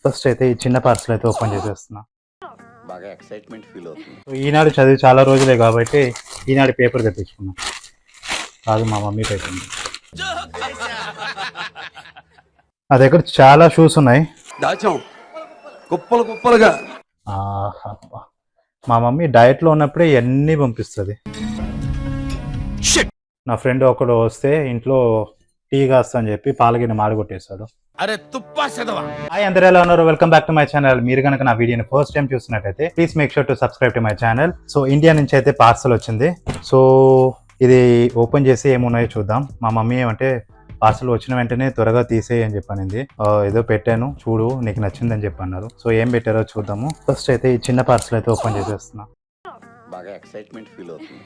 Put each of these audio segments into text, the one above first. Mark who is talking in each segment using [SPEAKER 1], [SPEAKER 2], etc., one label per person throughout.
[SPEAKER 1] First అయితే ఈ చిన్న పార్సల్ అయితే ఓపెన్ చేసేస్తున్నా.
[SPEAKER 2] బాగా ఎక్సైట్మెంట్ ఫీల్ అవుతుంది.
[SPEAKER 1] ఈనాడు చదివి చాలా రోజులే కాబట్టి ఈనాడు పేపర్ తెప్పించుకున్నా. కాదు, మా మమ్మీ పేపర్. నా దగ్గర చాలా షూస్ ఉన్నాయి.
[SPEAKER 2] దాచాం కుప్పలు కుప్పలుగా.
[SPEAKER 1] మా మమ్మీ డయట్లో ఉన్నప్పుడే ఇవన్నీ పంపిస్తుంది. నా ఫ్రెండ్ ఒకడు వస్తే ఇంట్లో టీ కాస్తా అని చెప్పి పాలగిన మాడగొట్టేస్తాడు.
[SPEAKER 2] అరే తుప్పా చదవా.
[SPEAKER 1] హాయ్, అందరూ ఎలా ఉన్నారు? Welcome back to my channel. మీరు కనుక నా వీడియోని ఫస్ట్ టైం చూస్తున్నట్టయితే please make sure to subscribe to my channel. So India నుంచి అయితే పార్సల్ వచ్చింది. సో ఇది ఓపెన్ చేసి ఏమున్నాయో చూద్దాం. మా మమ్మీ ఏమంటే పార్సల్ వచ్చిన వెంటనే త్వరగా తీసేయి అని చెప్పనింది. ఏదో పెట్టాను చూడు, నీకు నచ్చిందని చెప్పి అన్నారు. సో ఏం పెట్టారో చూద్దాము. ఫస్ట్ అయితే ఈ చిన్న పార్సల్ అయితే ఓపెన్ చేసేస్తున్నా.
[SPEAKER 2] బాగా ఎక్సైట్మెంట్ ఫీల్ అవుతుంది.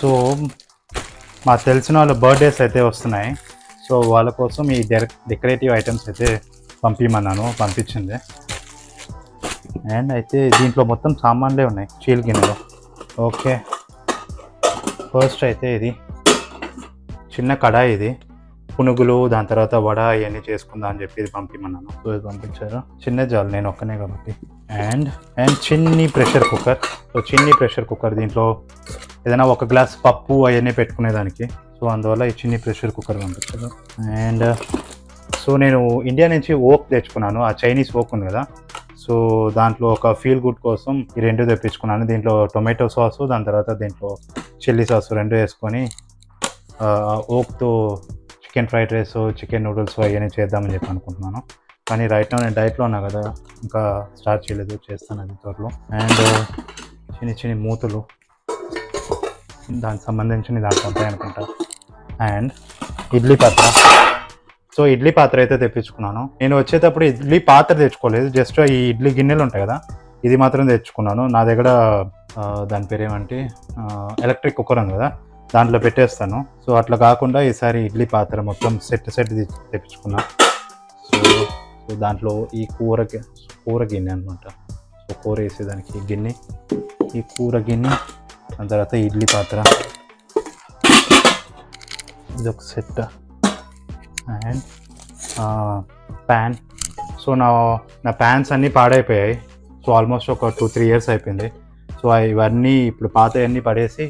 [SPEAKER 1] సో మాకు తెలిసిన వాళ్ళ బర్త్డేస్ అయితే వస్తున్నాయి. సో వాళ్ళ కోసం ఈ డెకరేటివ్ ఐటమ్స్ అయితే పంపించమన్నాను, పంపించింది. అండ్ అయితే దీంట్లో మొత్తం సామాన్లే ఉన్నాయి, చీల్ గిన్నెలు. ఓకే, ఫస్ట్ అయితే ఇది చిన్న కడాయి. ఇది పునుగులు, దాని తర్వాత వడ ఇవన్నీ చేసుకుందాం అని చెప్పి ఇది పంపించమన్నాను. సో ఇది పంపించారు. చిన్న జాలు, నేను ఒక్కనే కాబట్టి. అండ్ చిన్ని ప్రెషర్ కుక్కర్. సో చిన్ని ప్రెషర్ కుక్కర్, దీంట్లో ఏదైనా ఒక గ్లాస్ పప్పు అవన్నీ పెట్టుకునేదానికి. సో అందువల్ల ఈ చిన్ని ప్రెషర్ కుక్కర్ పంపించారు. అండ్ సో నేను ఇండియా నుంచి ఓక్ తెచ్చుకున్నాను, ఆ చైనీస్ ఓక్ ఉంది కదా. సో దాంట్లో ఒక ఫీల్ గుడ్ కోసం ఈ రెండు తెప్పించుకున్నాను. దీంట్లో టొమాటో సాసు, దాని తర్వాత దీంట్లో చిల్లీ సాసు రెండు వేసుకొని ఓక్తో chicken fried rice, chicken noodles అవన్నీ చేద్దామని చెప్పి అనుకుంటున్నాను. కానీ రైట్ నౌ నేను డైట్లో ఉన్నా కదా, ఇంకా స్టార్ట్ చేయలేదు, చేస్తాను అది త్వరలో. అండ్ చిన్న మూతులు, దానికి సంబంధించిన దాంట్లో ఉంటాయి అనుకుంటా. అండ్ ఇడ్లీ పాత్ర. సో ఇడ్లీ పాత్ర అయితే తెప్పించుకున్నాను. నేను వచ్చేటప్పుడు ఇడ్లీ పాత్ర తెచ్చుకోలేదు, జస్ట్ ఈ ఇడ్లీ గిన్నెలు ఉంటాయి కదా, ఇది మాత్రం తెచ్చుకున్నాను. నా దగ్గర దాని పేరు ఏమంటే ఎలక్ట్రిక్ కుక్కర్ ఉంది కదా, దాంట్లో పెట్టేస్తాను. సో అట్లా కాకుండా ఈసారి ఇడ్లీ పాత్ర మొత్తం సెట్ తెప్పించుకున్నా. సో దాంట్లో ఈ కూర గిన్నె అనమాట. సో కూర వేసేదానికి గిన్నె, ఈ కూర గిన్నె, దాని తర్వాత ఇడ్లీ పాత్ర, ఇది ఒక సెట్. And pan. సో నా ప్యాన్స్ అన్నీ పాడైపోయాయి. సో ఆల్మోస్ట్ ఒక 2-3 ఇయర్స్ అయిపోయింది. సో ఇవన్నీ ఇప్పుడు పాతవన్నీ పడేసి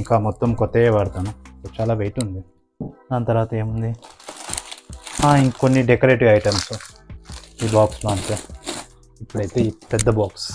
[SPEAKER 1] ఇంకా మొత్తం కొత్తవే వాడతాను. చాలా వెయిట్ ఉంది. దాని తర్వాత ఏముంది, ఇంకొన్ని డెకరేటివ్ ఐటమ్స్ ఈ బాక్స్లో అంతే. ఇప్పుడైతే ఈ పెద్ద బాక్స్.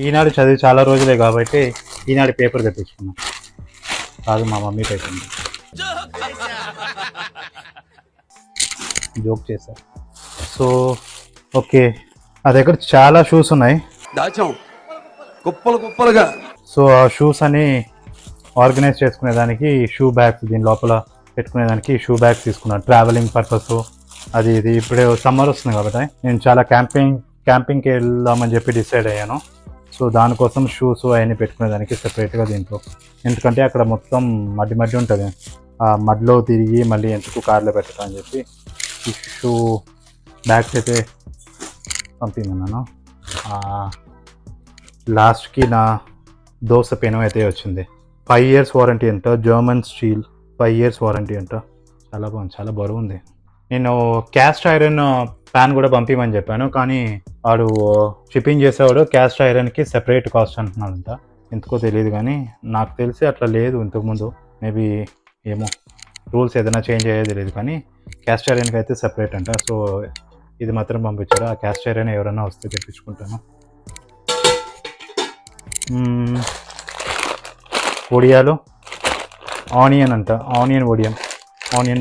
[SPEAKER 1] ఈనాడు చదివి చాలా రోజులే కాబట్టి ఈనాడు పేపర్ తెప్పించుకున్నా. కాదు, మా మమ్మీ పేపర్. జోక్ చేశా. సో ఓకే, నా దగ్గర చాలా షూస్ ఉన్నాయి.
[SPEAKER 2] దాచాం కుప్పలు కుప్పలుగా.
[SPEAKER 1] సో ఆ షూస్ అని ఆర్గనైజ్ చేసుకునేదానికి షూ బ్యాగ్స్, దీని లోపల పెట్టుకునేదానికి షూ బ్యాగ్స్ తీసుకున్నాను, ట్రావెలింగ్ పర్పస్. అది ఇది ఇప్పుడే సమ్మర్ వస్తుంది కాబట్టి నేను చాలా క్యాంపింగ్కి వెళ్దామని చెప్పి డిసైడ్ అయ్యాను. సో దానికోసం షూస్ అవన్నీ పెట్టుకునేదానికి సెపరేట్గా దీంట్లో, ఎందుకంటే అక్కడ మొత్తం మడ్డి ఉంటుంది, ఆ మడ్లో తిరిగి మళ్ళీ ఎందుకు కార్లో పెట్టడం అని చెప్పి ఈ షూ బ్యాగ్స్ అయితే పంపిందన్నాను. లాస్ట్కి నా దోశ పెనం అయితే వచ్చింది. 5 years వారంటీ అంట, జర్మన్ స్టీల్, 5 years వారంటీ అంట. చాలా బాగుంది, చాలా బరువు ఉంది. నేను క్యాస్ట్ ఐరన్ ప్యాన్ కూడా పంపించమని చెప్పాను, కానీ వాడు షిప్పింగ్ చేసేవాడు క్యాస్ట్ ఐరన్కి సెపరేట్ కాస్ట్ అంటున్నాడంట. ఎందుకో తెలియదు, కానీ నాకు తెలిసి అట్లా లేదు ఇంతకుముందు. మేబీ ఏమో రూల్స్ ఏదైనా చేంజ్ అయ్యేది తెలియదు, కానీ క్యాస్ట్ ఐరన్కి అయితే సెపరేట్ అంట. సో ఇది మాత్రం పంపించారు. ఆ క్యాస్ట్ ఐరన్ ఎవరైనా వస్తే తెప్పించుకుంటాను. వడియాలు, ఆనియన్ అంట, ఆనియన్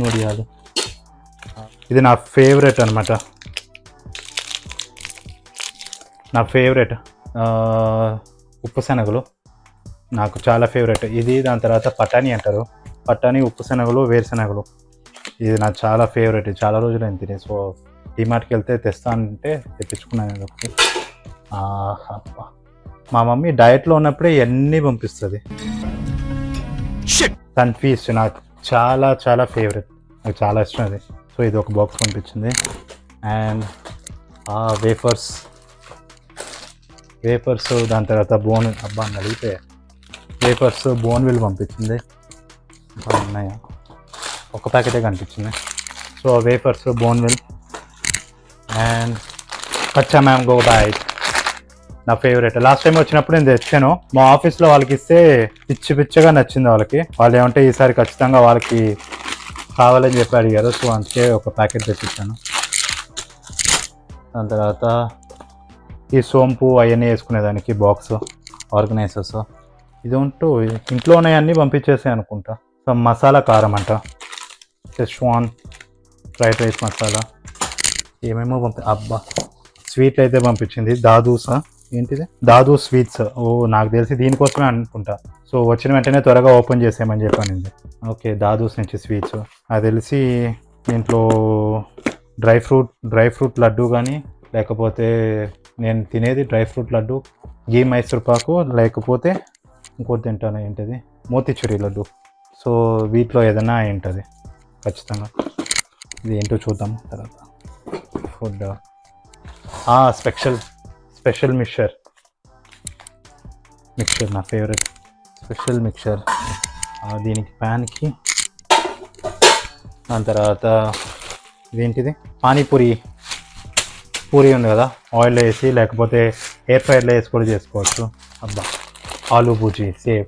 [SPEAKER 1] వడియాలు. ఇది నా ఫేవరెట్ అనమాట. నా ఫేవరెట్ ఉప్పు శనగలు నాకు చాలా ఫేవరెట్. ఇది దాని తర్వాత పటానీ అంటారు. పటానీ, ఉప్పు శనగలు, వేరుశనగలు ఇది నాకు చాలా ఫేవరెట్. చాలా రోజులు అయింది తిని. సో డిమార్ట్కి వెళ్తే తెస్తా అంటే తెప్పించుకున్నాను ఒకటి. మా మమ్మీ డయట్లో ఉన్నప్పుడే ఇవన్నీ పంపిస్తుంది. సన్ఫీస్ట్ నాకు చాలా చాలా ఫేవరెట్, నాకు చాలా ఇష్టం అది. సో ఇది ఒక బాక్స్ పంపించింది. అండ్ వేఫర్స్ దాని తర్వాత బోన్ అబ్బా నలిగిపోయాయి. వేఫర్స్ బోన్విల్ పంపించింది. ఉన్నాయా, ఒక ప్యాకెటే కనిపించింది. So wafers బోన్విల్ and kachcha mango byte నా ఫేవరెట్. లాస్ట్ టైం వచ్చినప్పుడు నేను తెచ్చాను. మా ఆఫీస్లో వాళ్ళకి ఇస్తే పిచ్చిగా నచ్చింది వాళ్ళకి. వాళ్ళు ఏమంటే ఈసారి ఖచ్చితంగా వాళ్ళకి కావాలని చెప్పి అడిగారు. సో అందుకే ఒక ప్యాకెట్ తెప్పించాను. దాని తర్వాత ఈ సోంపు అవన్నీ వేసుకునేదానికి బాక్స్ ఆర్గనైజర్స్. ఇది ఉంటూ ఇంట్లో ఉన్నాయన్నీ పంపించేసాయి అనుకుంటా. సో మసాలా కారం అంట, షెజ్వాన్ ఫ్రైడ్ రైస్ మసాలా, ఏమేమో అబ్బా స్వీట్ అయితే పంపించింది. దాదూసా ఏంటిది, దాదు స్వీట్స్. ఓ నాకు తెలిసి దీనికోసమే అనుకుంటా. సో వచ్చిన వెంటనే త్వరగా ఓపెన్ చేసేయమని చెప్పాను. ఓకే, దాదూస్ నుంచి స్వీట్స్. అది తెలిసి దీంట్లో డ్రై ఫ్రూట్ లడ్డు కానీ, లేకపోతే నేను తినేది డ్రై ఫ్రూట్ లడ్డు, గీ మైసూర్ పాకు, లేకపోతే ఇంకోటి తింటాను ఏంటిది మోతిచూరి లడ్డు. సో వీటిలో ఏదైనా ఉంటుంది ఖచ్చితంగా. ఇది ఏంటో చూద్దాం తర్వాత. ఫుడ్ స్పెషల్ మిక్చర్ నా ఫేవరెట్ స్పెషల్ మిక్చర్. దీనికి ప్యాన్కి. దాని తర్వాత ఇదేంటిది పూరి ఉంది కదా, ఆయిల్లో వేసి లేకపోతే ఎయిర్ ఫ్రైర్లో వేసి కూడా చేసుకోవచ్చు. అబ్బా ఆలూ భుజీ, సేవ్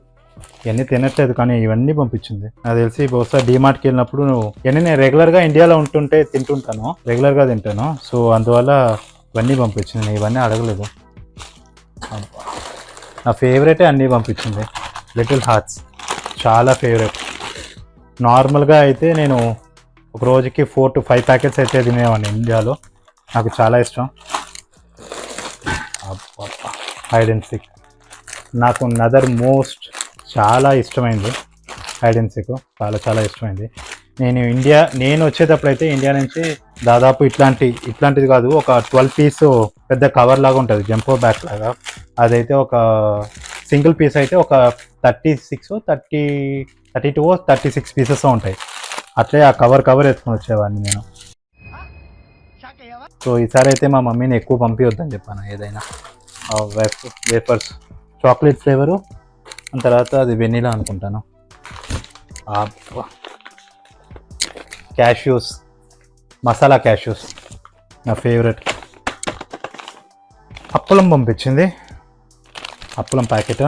[SPEAKER 1] ఇవన్నీ తినట్లేదు కానీ ఇవన్నీ పంపించింది. నాకు తెలిసి బహుశా డీమార్ట్కి వెళ్ళినప్పుడు ఇవన్నీ నేను రెగ్యులర్గా ఇండియాలో రెగ్యులర్గా తింటాను. సో అందువల్ల ఇవన్నీ పంపించింది. నేను ఇవన్నీ అడగలేదు. నా ఫేవరెటే అన్నీ పంపించింది. లిటిల్ హార్ట్స్ చాలా ఫేవరెట్. నార్మల్గా అయితే నేను ఒక రోజుకి 4 to 5 ప్యాకెట్స్ అయితే తినేవాడిని ఇండియాలో. నాకు చాలా ఇష్టం. హైడ్ అండ్ సీక్ నాకు నదర్ మోస్ట్ చాలా ఇష్టమైంది. హైడ్ అండ్ సీక్ చాలా ఇష్టమైంది. నేను వచ్చేటప్పుడు అయితే ఇండియా నుంచి దాదాపు ఇట్లాంటిది కాదు, ఒక 12 పీస్ పెద్ద కవర్ లాగా ఉంటుంది, జంపో బ్యాగ్ లాగా. అదైతే ఒక సింగిల్ పీస్ అయితే ఒక 36 పీసెస్ ఉంటాయి. అట్లే ఆ కవర్ ఎత్తుకొని వచ్చేవాడిని నేను. సో ఈసారి అయితే మా మమ్మీని ఎక్కువ పంపించొద్దని చెప్పాను. ఏదైనా వేఫర్స్ చాక్లెట్ ఫ్లేవరు, దాని తర్వాత అది వెనీలా అనుకుంటాను. క్యాష్యూస్, మసాలా క్యాష్యూస్ నా ఫేవరెట్. అప్పలం పంపించింది, అప్పలం ప్యాకెట్.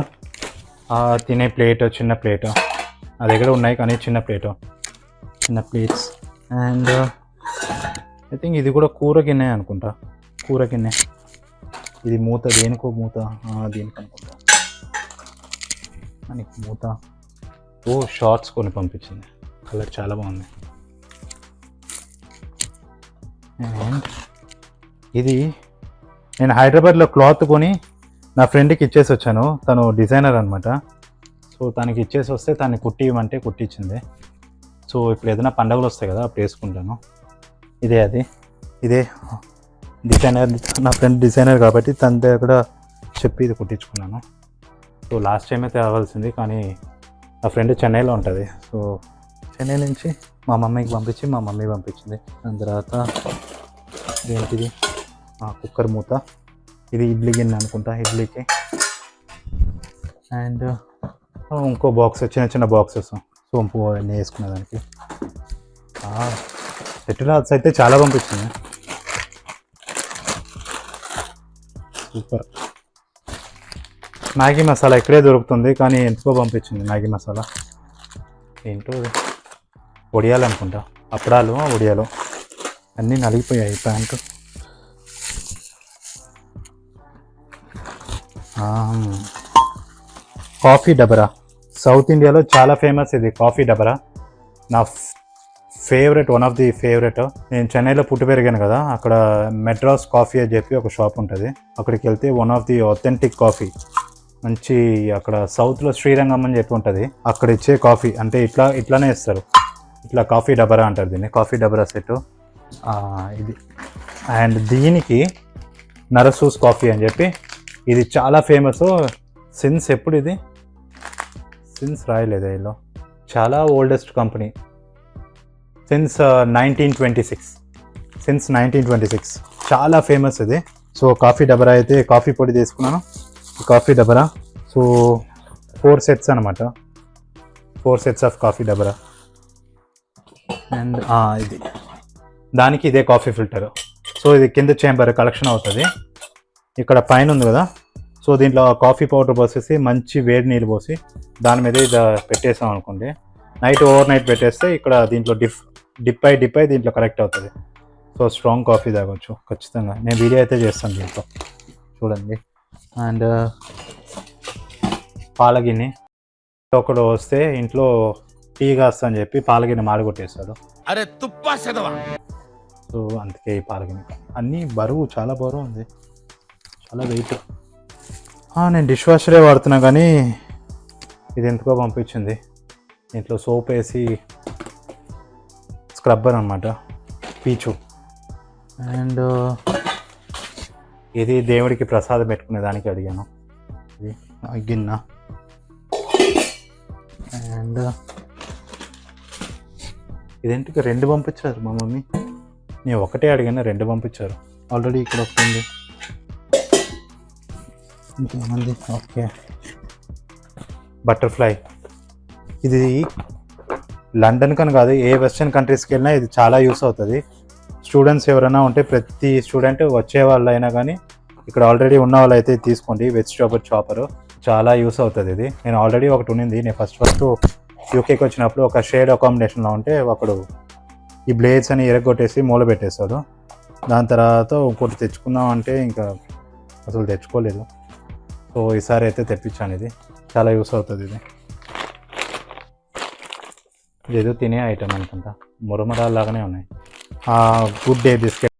[SPEAKER 1] తినే ప్లేట్, చిన్న ప్లేట్ నా దగ్గర ఉన్నాయి కానీ చిన్న ప్లేట్స్. అండ్ ఐ థింక్ ఇది కూడా కూర గిన్నె అనుకుంటా, కూర గిన్నె. ఇది మూత, దేనికో మూత, దీనికి అనుకుంటా దానికి మూత. ఓ షార్ట్స్ కొన్ని పంపించింది, కలర్ చాలా బాగుంది. అండ్ ఇది నేను హైదరాబాద్లో క్లాత్ కొని నా ఫ్రెండ్కి ఇచ్చేసి వచ్చాను. తను డిజైనర్ అనమాట. సో తనకి ఇచ్చేసి వస్తే తను కుట్టివ్వమంటే కుట్టించింది. సో ఇప్పుడు ఏదైనా పండుగలు వస్తాయి కదా అప్పుడు వేసుకుంటాను. ఇదే డిజైనర్, నా ఫ్రెండ్ డిజైనర్ కాబట్టి తన దగ్గర చెప్పి ఇది కుట్టించుకున్నాను. సో లాస్ట్ టైం అయితే రావాల్సింది కానీ నా ఫ్రెండ్ చెన్నైలో ఉంటుంది. సో చెన్నై నుంచి మా మమ్మీకి పంపించి మా మమ్మీ పంపించింది. దాని తర్వాత ఏంటిది కుక్కర్ మూత. ఇది ఇడ్లీ గిన్నె అనుకుంటా, ఇడ్లీకి. అండ్ ఇంకో బాక్స్, చిన్న బాక్సెస్ సోంపు అన్నీ వేసుకునేదానికి. లిటిల్ హార్ట్స్ అయితే చాలా పంపించింది, సూపర్. మ్యాగీ మసాలా ఇక్కడే దొరుకుతుంది కానీ ఎంతో పంపించింది మ్యాగీ మసాలా. ఏంటో వడియాలు అనుకుంటా, అప్పడాలు వడియాలు అన్నీ నలిగిపోయాయి ప్యాంటు. కాఫీ డబరా, సౌత్ ఇండియాలో చాలా ఫేమస్ ఇది కాఫీ డబరా. నా favourite, one of the favourite. నేను చెన్నైలో పుట్టి పెరిగాను కదా, అక్కడ మెడ్రాస్ కాఫీ అని చెప్పి ఒక షాప్ ఉంటుంది. అక్కడికి వెళ్తే one of the authentic coffee, మంచి అక్కడ సౌత్లో శ్రీరంగం అని చెప్పి ఉంటుంది, అక్కడ ఇచ్చే కాఫీ అంటే ఇట్లానే ఇస్తారు. ఇట్లా కాఫీ డబరా అంటారు దీన్ని, కాఫీ డబరా సెట్ ఇది. అండ్ దీనికి నరసూస్ కాఫీ అని చెప్పి ఇది చాలా ఫేమస్. సిన్స్ ఎప్పుడు ఇది సిన్స్ రాయలేదు ఇలా, చాలా ఓల్డెస్ట్ కంపెనీ, సిన్స్ 1926 చాలా ఫేమస్ ఇది. సో కాఫీ డబరా అయితే కాఫీ పొడి తీసుకున్నాను, కాఫీ డబరా. సో 4 సెట్స్ అనమాట, 4 సెట్స్ ఆఫ్ కాఫీ డబరా. అండ్ ఇది దానికి ఇదే కాఫీ ఫిల్టర్. సో ఇది కింద చేంబర్ కలెక్షన్ అవుతుంది, ఇక్కడ పైన ఉంది కదా. సో దీంట్లో కాఫీ పౌడర్ పోసేసి మంచి వేడి నీళ్ళు పోసి దాని మీద ఇది పెట్టేసాం అనుకోండి, నైట్ ఓవర్ నైట్ పెట్టేస్తే ఇక్కడ దీంట్లో డిప్ అయి దీంట్లో కరెక్ట్ అవుతుంది. సో స్ట్రాంగ్ కాఫీ తాగొచ్చు ఖచ్చితంగా. నేను వీడియో అయితే చేస్తాను దీంట్లో, చూడండి. అండ్ పాలగిన్నె, ఒకడు వస్తే ఇంట్లో టీ కాస్తా అని చెప్పి పాలగిన్నె మాడగొట్టేస్తాడు.
[SPEAKER 2] అరే తుప్పా చదవా.
[SPEAKER 1] సో అందుకే ఈ పాలగిన్నె అన్నీ బరువు, చాలా బరువు ఉంది, చాలా వెయిట్. నేను డిష్ వాషరే వాడుతున్నా కానీ ఇది ఎందుకో పంపించింది. దీంట్లో సోప్ వేసి స్క్రబ్బర్ అనమాట, పీచు. అండ్ ఇది దేవుడికి ప్రసాదం పెట్టుకునే దానికి అడిగాను, ఇది గిన్నె. అండ్ ఇదేంటికి 2 పంపించారు మా మమ్మీ, నేను ఒకటే అడిగాను 2 పంపించారు. ఆల్రెడీ ఇక్కడ వస్తుంది ఇంకేమంది. Okay, butterfly. ఇది లండన్ కని కాదు, ఏ వెస్టర్న్ కంట్రీస్కి వెళ్ళినా ఇది చాలా యూస్ అవుతుంది. స్టూడెంట్స్ ఎవరైనా ఉంటే ప్రతి స్టూడెంట్ వచ్చే వాళ్ళు అయినా కానీ ఇక్కడ ఆల్రెడీ ఉన్న వాళ్ళు అయితే తీసుకోండి. వెజిటేబుల్ చాపర్ చాలా యూస్ అవుతుంది ఇది. నేను ఆల్రెడీ ఒకటి ఉన్నింది, నేను ఫస్ట్ యూకేకి వచ్చినప్పుడు ఒక షేడ్ అకామిడేషన్లో ఉంటే ఒకడు ఈ బ్లేడ్స్ అని ఎరగొట్టేసి మూల పెట్టేస్తాడు. దాని తర్వాత ఇంకోటి తెచ్చుకుందాం అంటే ఇంకా అసలు తెచ్చుకోలేదు. సో ఈసారి అయితే తెప్పించాను, ఇది చాలా యూస్ అవుతుంది. ఇది ఏదో తినే ఐటమ్ అనుకుంటా, మురమరాలు లాగానే ఉన్నాయి. Good day biscuit.